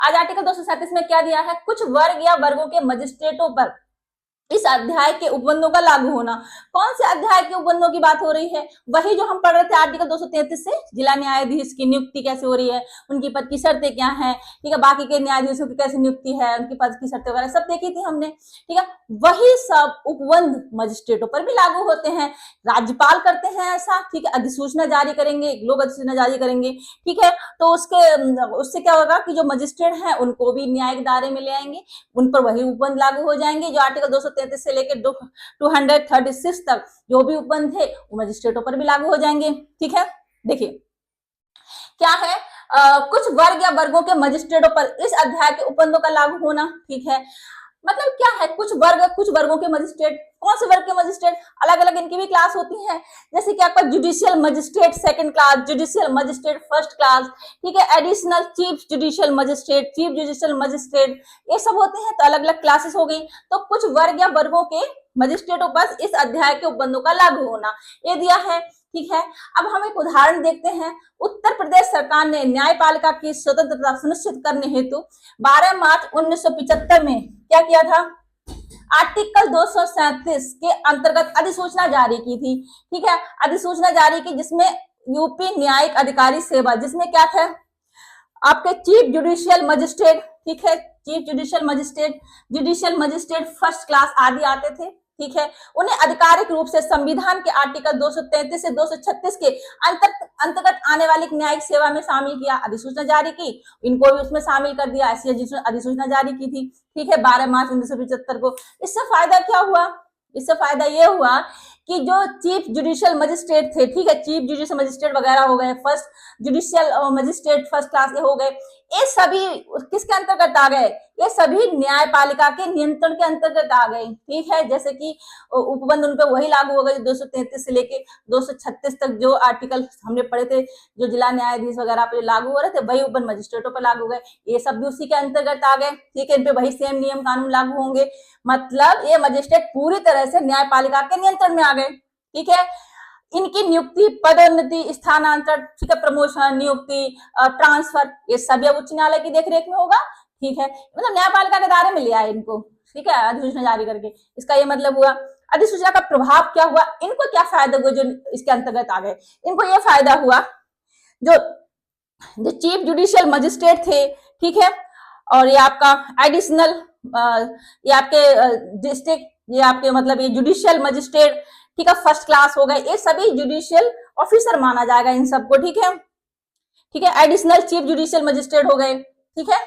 आज आर्टिकल 237 में क्या दिया है, कुछ वर्ग या वर्गों के मजिस्ट्रेटों पर इस अध्याय के उपबंधों का लागू होना। कौन से अध्याय के उपबंधों की बात हो रही है, वही जो हम पढ़ रहे थे आर्टिकल 233 से, जिला न्यायाधीश की नियुक्ति कैसे हो रही है, उनकी पद की शर्तें क्या हैं, ठीक है, बाकी के न्यायाधीशों की कैसे नियुक्ति है, उनकी पद की शर्तें वगैरह सब देखी थी हमने, ठीक है। वही सब उपबंध मजिस्ट्रेटों पर भी लागू होते हैं। राज्यपाल करते हैं ऐसा, ठीक है, अधिसूचना जारी करेंगे, लोग अधिसूचना जारी करेंगे, ठीक है, तो उससे क्या होगा कि जो मजिस्ट्रेट हैं उनको भी न्यायिक दायरे में ले आएंगे, उन पर वही उपबंध लागू हो जाएंगे जो आर्टिकल 233 से लेकर 236 तक जो भी उपबंध थे वो मजिस्ट्रेटों पर भी लागू हो जाएंगे, ठीक है। देखिए क्या है, कुछ वर्ग या वर्गों के मजिस्ट्रेटों पर इस अध्याय के उपबंधों का लागू होना, ठीक है। मतलब क्या है, कुछ वर्गों के मजिस्ट्रेट, कौन से वर्ग के मजिस्ट्रेट, अलग अलग इनकी भी क्लास होती है, जैसे कि आपका judicial magistrate second class, judicial magistrate first class, ठीक है, additional chief judicial magistrate, chief judicial magistrate, ये सब होते हैं, तो अलग अलग क्लासेस हो गई। तो कुछ वर्ग या वर्गों के मजिस्ट्रेटों पर इस अध्याय के उपबंधों का लागू होना, ये दिया है, ठीक है। अब हम एक उदाहरण देखते हैं। उत्तर प्रदेश सरकार ने न्यायपालिका की स्वतंत्रता सुनिश्चित करने हेतु 12 मार्च 1975 में क्या किया था, आर्टिकल 237 के अंतर्गत अधिसूचना जारी की थी, ठीक है, अधिसूचना जारी की जिसमें यूपी न्यायिक अधिकारी सेवा, जिसमें क्या था, आपके चीफ जुडिशियल मजिस्ट्रेट, ठीक है, chief judicial magistrate first class आदि आते थे, ठीक है। उन्हें आधिकारिक रूप से संविधान के आर्टिकल 233 से 236 के अंतर्गत आने वाली न्यायिक सेवा में शामिल किया, अधिसूचना जारी की, इनको भी उसमें शामिल कर दिया, ऐसी अधिसूचना जारी की थी, ठीक है, 12 मार्च 1975 को। इससे फायदा क्या हुआ, इससे फायदा ये हुआ कि जो चीफ जुडिशियल मजिस्ट्रेट थे, ठीक है, चीफ जुडिशियल मजिस्ट्रेट वगैरह हो गए, first judicial magistrate first class के हो गए, ये सभी किसके अंतर्गत आ गए, ये सभी न्यायपालिका के नियंत्रण के अंतर्गत आ गए, ठीक है। जैसे कि उपबंध उन पर वही लागू हो गए 233 से लेके 236 तक जो आर्टिकल हमने पढ़े थे, जो जिला न्यायाधीश वगैरह पे लागू हो रहे थे, वही उपबंध मजिस्ट्रेटों पर लागू गए, ये सब भी उसी के अंतर्गत आ गए, ठीक है, इन पे वही सेम नियम कानून लागू होंगे। मतलब ये मजिस्ट्रेट पूरी तरह से न्यायपालिका के नियंत्रण में आ गए, ठीक है। इनकी नियुक्ति, पदोन्नति, स्थानांतरण, ठीक है, प्रमोशन, नियुक्ति, ट्रांसफर, ये सभी अब उच्च न्यायालय की देखरेख में होगा, ठीक है। मतलब न्यायपालिका के दायरे में ले आए इनको, ठीक है, अधिसूचना जारी करके। इसका ये मतलब हुआ। अधिसूचना का प्रभाव क्या हुआ, इनको क्या फायदा हुआ जो इसके अंतर्गत आ गए, इनको ये फायदा हुआ, जो चीफ जुडिशियल मजिस्ट्रेट थे, ठीक है, और ये आपका एडिशनल, ये आपके डिस्ट्रिक्ट, ये आपके मतलब ये जुडिशियल मजिस्ट्रेट, ठीक है, फर्स्ट क्लास हो गए, ये सभी जुडिशियल ऑफिसर माना जाएगा इन सबको, ठीक है, ठीक है, एडिशनल चीफ जुडिशियल मजिस्ट्रेट हो गए, ठीक है।